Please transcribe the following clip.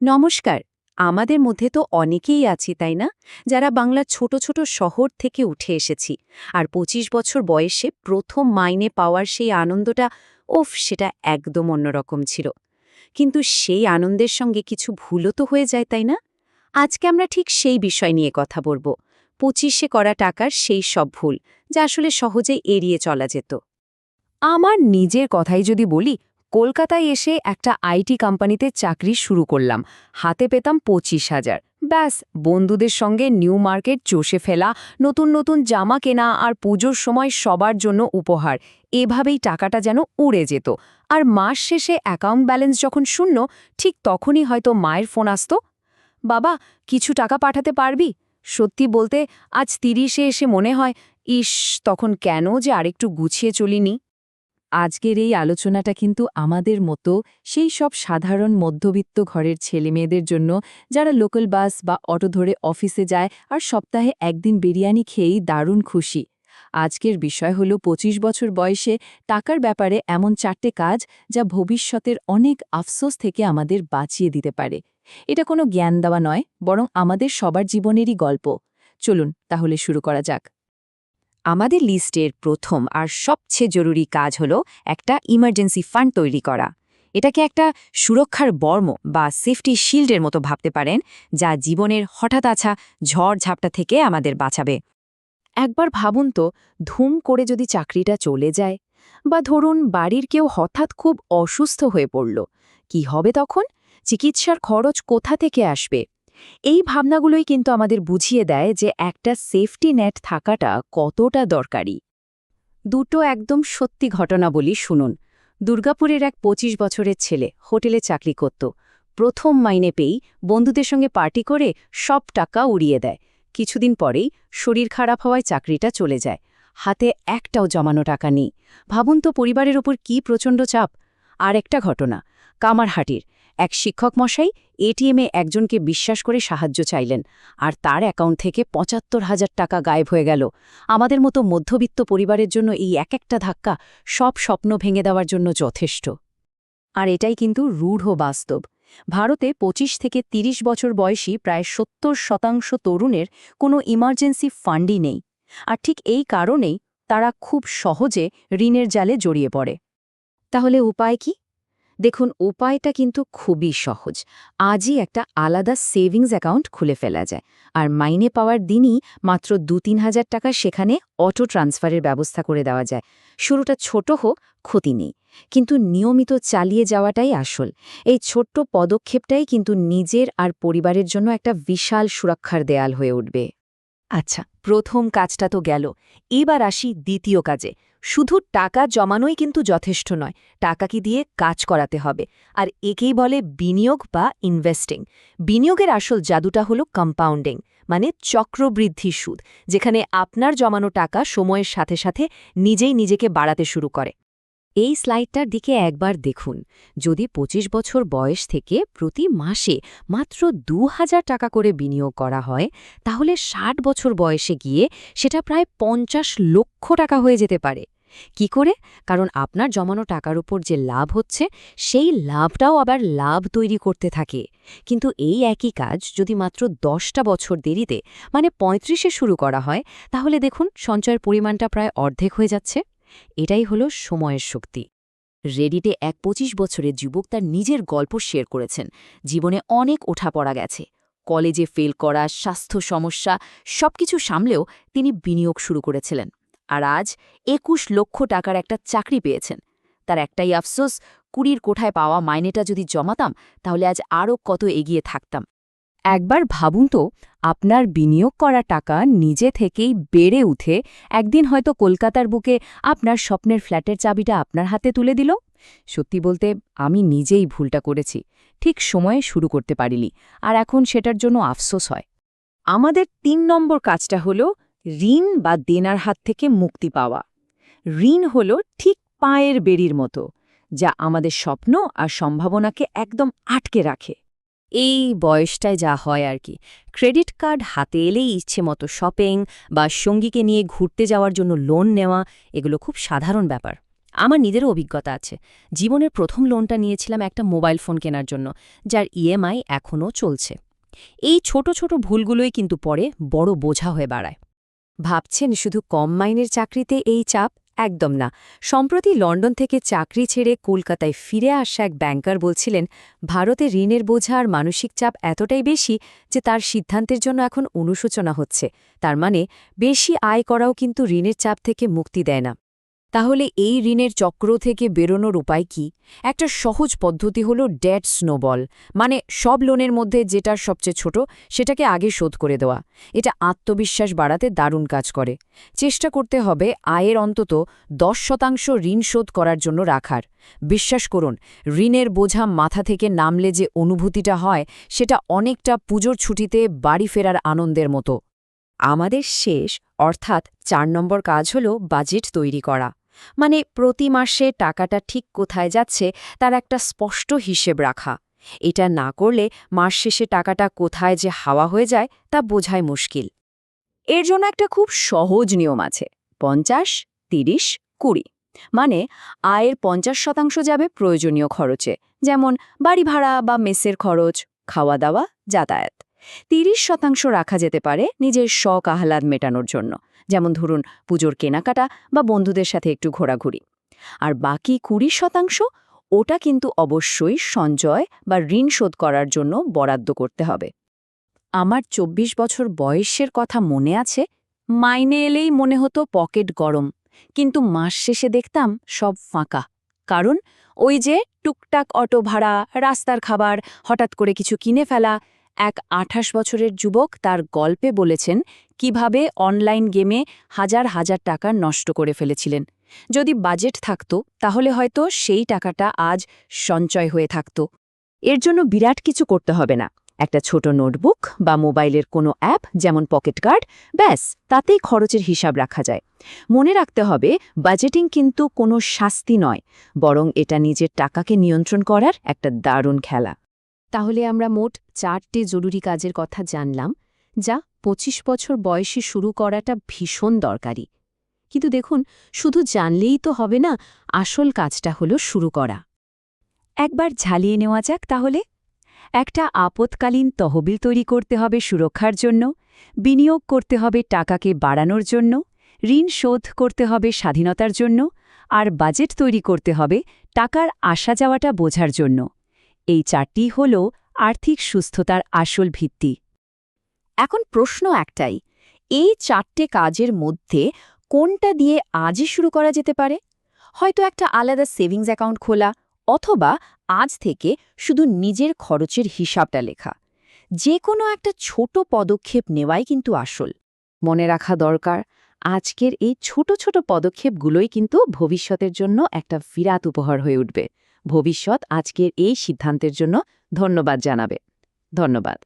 নমস্কার। আমাদের মধ্যে তো অনেকেই আছি তাই না, যারা বাংলার ছোট ছোট শহর থেকে উঠে এসেছি, আর ২৫ বছর বয়সে প্রথম মাইনে পাওয়ার সেই আনন্দটা, সেটা একদম অন্যরকম ছিল। কিন্তু সেই আনন্দের সঙ্গে কিছু ভুলও তো হয়ে যায় তাই না? আজকে আমরা ঠিক সেই বিষয় নিয়ে কথা বলবো। ২৫-এ করা টাকার সেই সব ভুল, যা আসলে সহজে এড়িয়ে চলা যেত। আমার নিজের কথাই যদি বলি, কলকাতায় এসে একটা আইটি কোম্পানিতে চাকরি শুরু করলাম। হাতে পেতাম ২৫,০০০। ব্যাস, বন্ধুদের সঙ্গে নিউ মার্কেট চষে ফেলা, নতুন নতুন জামা কেনা আর পুজোর সময় সবার জন্য উপহার। এভাবেই টাকাটা যেন উড়ে যেত। আর মাস শেষে অ্যাকাউন্ট ব্যালেন্স যখন শূন্য, ঠিক তখনই হয়তো মায়ের ফোন আসতো, বাবা, কিছু টাকা পাঠাতে পারবি? সত্যি বলতে, আজ ৩০-এ এসে মনে হয়, ইস, তখন কেন যে আরেকটু গুছিয়ে চলিনি। আজকের এই আলোচনাটা কিন্তু আমাদের মতো সেই সব সাধারণ মধ্যবিত্ত ঘরের ছেলেমেয়েদের জন্য, যারা লোকাল বাস বা অটো ধরে অফিসে যায় আর সপ্তাহে একদিন বিরিয়ানি খেয়েই দারুণ খুশি। আজকের বিষয় হলো ২৫ বছর বয়সে টাকার ব্যাপারে এমন ৪টে কাজ, যা ভবিষ্যতের অনেক আফসোস থেকে আমাদের বাঁচিয়ে দিতে পারে। এটা কোনো জ্ঞান দেওয়া নয়, বরং আমাদের সবার জীবনেরই গল্প। চলুন তাহলে শুরু করা যাক। আমাদের লিস্টের প্রথম আর সবচেয়ে জরুরি কাজ হল একটা ইমার্জেন্সি ফান্ড তৈরি করা। এটাকে একটা সুরক্ষার বর্ম বা সেফটি শিল্ডের মতো ভাবতে পারেন, যা জীবনের হঠাৎ আছা ঝড়-ঝাপটা থেকে আমাদের বাঁচাবে। একবার ভাবুন তো, ধুম করে যদি চাকরিটা চলে যায়, বা ধরুন বাড়ির কেউ হঠাৎ খুব অসুস্থ হয়ে পড়ল, কি হবে তখন? চিকিৎসার খরচ কোথা থেকে আসবে? এই ভাবনাগুলোই কিন্তু আমাদের বুঝিয়ে দেয় যে একটা সেফটি নেট থাকাটা কতটা দরকারি। দুটো একদম সত্যি ঘটনা বলি, শুনুন। দুর্গাপুরের এক ২৫ বছরের ছেলে হোটেলে চাকরি করত। প্রথম মাইনে পেয়েই বন্ধুদের সঙ্গে পার্টি করে সব টাকা উড়িয়ে দেয়। কিছুদিন পরেই শরীর খারাপ হওয়ায় চাকরিটা চলে যায়। হাতে একটাও জমানো টাকা নেই। ভাবুন তো পরিবারের ওপর কি প্রচণ্ড চাপ। আর একটা ঘটনা, কামারহাটির এক শিক্ষক মশাই এটিএমে একজনকে বিশ্বাস করে সাহায্য চাইলেন, আর তার অ্যাকাউন্ট থেকে ৭৫,০০০ টাকা গায়েব হয়ে গেল। আমাদের মতো মধ্যবিত্ত পরিবারের জন্য এই এক একটা ধাক্কা সব স্বপ্ন ভেঙে দেওয়ার জন্য যথেষ্ট। আর এটাই কিন্তু রূঢ় বাস্তব। ভারতে ২৫ থেকে ৩০ বছর বয়সী প্রায় ৭০% তরুণের কোনো ইমার্জেন্সি ফান্ডই নেই। আর ঠিক এই কারণেই তারা খুব সহজে ঋণের জালে জড়িয়ে পড়ে। তাহলে উপায় কি? দেখুন, উপায়টা কিন্তু খুবই সহজ। আজই একটা আলাদা সেভিংস অ্যাকাউন্ট খুলে ফেলা যায়, আর মাইনে পাওয়ার দিনই মাত্র ২-৩ হাজার টাকা সেখানে অটো ট্রান্সফারের ব্যবস্থা করে দেওয়া যায়। শুরুটা ছোট হোক, ক্ষতি নেই, কিন্তু নিয়মিত চালিয়ে যাওয়াটাই আসল। এই ছোট্ট পদক্ষেপটাই কিন্তু নিজের আর পরিবারের জন্য একটা বিশাল সুরক্ষার দেয়াল হয়ে উঠবে। আচ্ছা, প্রথম কাজটা তো গেল। এবার আসি দ্বিতীয় কাজে। শুধু টাকা জমানোই কিন্তু যথেষ্ট নয়, টাকাকে দিয়ে কাজ করাতে হবে। আর একেই বলে বিনিয়োগ বা ইনভেস্টিং। বিনিয়োগের আসল জাদুটা হলো কম্পাউন্ডিং, মানে চক্রবৃদ্ধি সুদ, যেখানে আপনার জমানো টাকা সময়ের সাথে সাথে নিজেই নিজেকে বাড়াতে শুরু করে। এই স্লাইডটার দিকে একবার দেখুন। যদি ২৫ বছর বয়স থেকে প্রতি মাসে মাত্র ২,০০০ টাকা করে বিনিয়োগ করা হয়, তাহলে ৬০ বছর বয়সে গিয়ে সেটা প্রায় ৫০ লক্ষ টাকা হয়ে যেতে পারে। কি করে? কারণ আপনার জমানো টাকার উপর যে লাভ হচ্ছে, সেই লাভটাও আবার লাভ তৈরি করতে থাকে। কিন্তু এই একই কাজ যদি মাত্র ১০টা বছর দেরিতে, মানে ৩৫-এ শুরু করা হয়, তাহলে দেখুন সঞ্চয়ের পরিমাণটা প্রায় অর্ধেক হয়ে যাচ্ছে। এটাই হলো সময়ের শক্তি। রেডিটে এক ২৫ বছরের যুবক তার নিজের গল্প শেয়ার করেছেন। জীবনে অনেক ওঠাপড়া গেছে, কলেজে ফেল করা, স্বাস্থ্য সমস্যা, সবকিছু সামলেও তিনি বিনিয়োগ শুরু করেছিলেন। আর আজ ২১ লক্ষ টাকার একটা চাকরি পেয়েছেন। তার একটাই আফসোস, ২০ কোঠায় পাওয়া মাইনেটা যদি জমাতাম, তাহলে আজ আরও কত এগিয়ে থাকতাম। একবার ভাবুন তো, আপনার বিনিয়োগ করা টাকা নিজে থেকেই বেড়ে উঠে একদিন হয়তো কলকাতার বুকে আপনার স্বপ্নের ফ্ল্যাটের চাবিটা আপনার হাতে তুলে দিল। সত্যি বলতে, আমি নিজেই ভুলটা করেছি, ঠিক সময়ে শুরু করতে পারিনি, আর এখন সেটার জন্য আফসোস হয়। আমাদের ৩ নম্বর কাজটা হল ঋণ বা দেনার হাত থেকে মুক্তি পাওয়া। ঋণ হল ঠিক পায়ের বেড়ির মতো, যা আমাদের স্বপ্ন আর সম্ভাবনাকে একদম আটকে রাখে। এই বয়সটায় যা হয় আর কি, ক্রেডিট কার্ড হাতে এলেই ইচ্ছে মতো শপিং বা সঙ্গীকে নিয়ে ঘুরতে যাওয়ার জন্য লোন নেওয়া, এগুলো খুব সাধারণ ব্যাপার। আমার নিজেরও অভিজ্ঞতা আছে। জীবনের প্রথম লোনটা নিয়েছিলাম একটা মোবাইল ফোন কেনার জন্য, যার ইএমআই এখনও চলছে। এই ছোট ছোট ভুলগুলোই কিন্তু পরে বড় বোঝা হয়ে দাঁড়ায়। ভাবছেন শুধু কম মাইনের চাকরিতে এই চাপ? একদম না। সম্প্রতি লন্ডন থেকে চাকরি ছেড়ে কলকাতায় ফিরে আসা এক ব্যাংকার বলছিলেন, ভারতে ঋণের বোঝা আর মানসিক চাপ এতটাই বেশি যে তার সিদ্ধান্তের জন্য এখন অনুশোচনা হচ্ছে। তার মানে বেশি আয় করাও কিন্তু ঋণের চাপ থেকে মুক্তি দেয় না। তাহলে এই ঋণের চক্র থেকে বেরোনোর উপায় কি? একটা সহজ পদ্ধতি হলো ডেট স্নোবল, মানে সব লোনের মধ্যে যেটার সবচেয়ে ছোট সেটাকে আগে শোধ করে দেওয়া। এটা আত্মবিশ্বাস বাড়াতে দারুণ কাজ করে। চেষ্টা করতে হবে আয়ের অন্তত 10% ঋণ শোধ করার জন্য রাখার। বিশ্বাস করুন, ঋণের বোঝা মাথা থেকে নামলে যে অনুভূতিটা হয় সেটা অনেকটা পুজোর ছুটিতে বাড়ি ফেরার আনন্দের মতো। আমাদের শেষ অর্থাৎ 4 নম্বর কাজ হলো বাজেট তৈরি করা। মানে প্রতি মাসে টাকাটা ঠিক কোথায় যাচ্ছে তার একটা স্পষ্ট হিসেব রাখা। এটা না করলে মাস শেষে টাকাটা কোথায় যে হাওয়া হয়ে যায় তা বোঝাই মুশকিল। এর জন্য একটা খুব সহজ নিয়ম আছে, 50-30-20। মানে আয়ের 50% যাবে প্রয়োজনীয় খরচে, যেমন বাড়ি ভাড়া বা মেসের খরচ, খাওয়া দাওয়া, যাতায়াত। 30% রাখা যেতে পারে নিজের শখ আহ্লাদ মেটানোর জন্য, যেমন ধরুন পুজোর কেনাকাটা বা বন্ধুদের সাথে একটু ঘোরাঘুরি। আর বাকি 20% ওটা কিন্তু অবশ্যই সঞ্চয় বা ঋণ শোধ করার জন্য বরাদ্দ করতে হবে। আমার 24 বছর বয়সের কথা মনে আছে। মাইনে এলেই মনে হতো পকেট গরম, কিন্তু মাস শেষে দেখতাম সব ফাঁকা। কারণ ওই যে টুকটাক অটো ভাড়া, রাস্তার খাবার, হঠাৎ করে কিছু কিনে ফেলা। এক 28 বছরের যুবক তার গল্পে বলেছেন কিভাবে অনলাইন গেমে হাজার হাজার টাকা নষ্ট করে ফেলেছিলেন। যদি বাজেট থাকত তাহলে হয়তো সেই টাকাটা আজ সঞ্চয় হয়ে থাকত। এর জন্য বিরাট কিছু করতে হবে না। একটা ছোট নোটবুক বা মোবাইলের কোনো অ্যাপ যেমন পকেট কার্ড, ব্যাস তাতেই খরচের হিসাব রাখা যায়। মনে রাখতে হবে, বাজেটিং কিন্তু কোনো শাস্তি নয়, বরং এটা নিজের টাকাকে নিয়ন্ত্রণ করার একটা দারুণ খেলা। তাহলে আমরা মোট 4টে জরুরি কাজের কথা জানলাম, যা 25 বছর বয়সে শুরু করাটা ভীষণ দরকারি। কিন্তু দেখুন, শুধু জানলেই তো হবে না, আসল কাজটা হলো শুরু করা। একবার ঝালিয়ে নেওয়া যাক তাহলে। একটা আপৎকালীন তহবিল তৈরি করতে হবে সুরক্ষার জন্য, বিনিয়োগ করতে হবে টাকাকে বাড়ানোর জন্য, ঋণ শোধ করতে হবে স্বাধীনতার জন্য, আর বাজেট তৈরি করতে হবে টাকার আসা যাওয়াটা বোঝার জন্য। এই 4টি হল আর্থিক সুস্থতার আসল ভিত্তি। এখন প্রশ্ন একটাই, এই 4টে কাজের মধ্যে কোনটা দিয়ে আজই শুরু করা যেতে পারে? হয়তো একটা আলাদা সেভিংস অ্যাকাউন্ট খোলা, অথবা আজ থেকে শুধু নিজের খরচের হিসাবটা লেখা। যে কোনো একটা ছোট পদক্ষেপ নেওয়াই কিন্তু আসল। মনে রাখা দরকার, আজকের এই ছোট ছোট পদক্ষেপগুলোই কিন্তু ভবিষ্যতের জন্য একটা বিরাট উপহার হয়ে উঠবে। ভবিষ্যৎ আজকের এই সিদ্ধান্তের জন্য ধন্যবাদ জানাবে। ধন্যবাদ।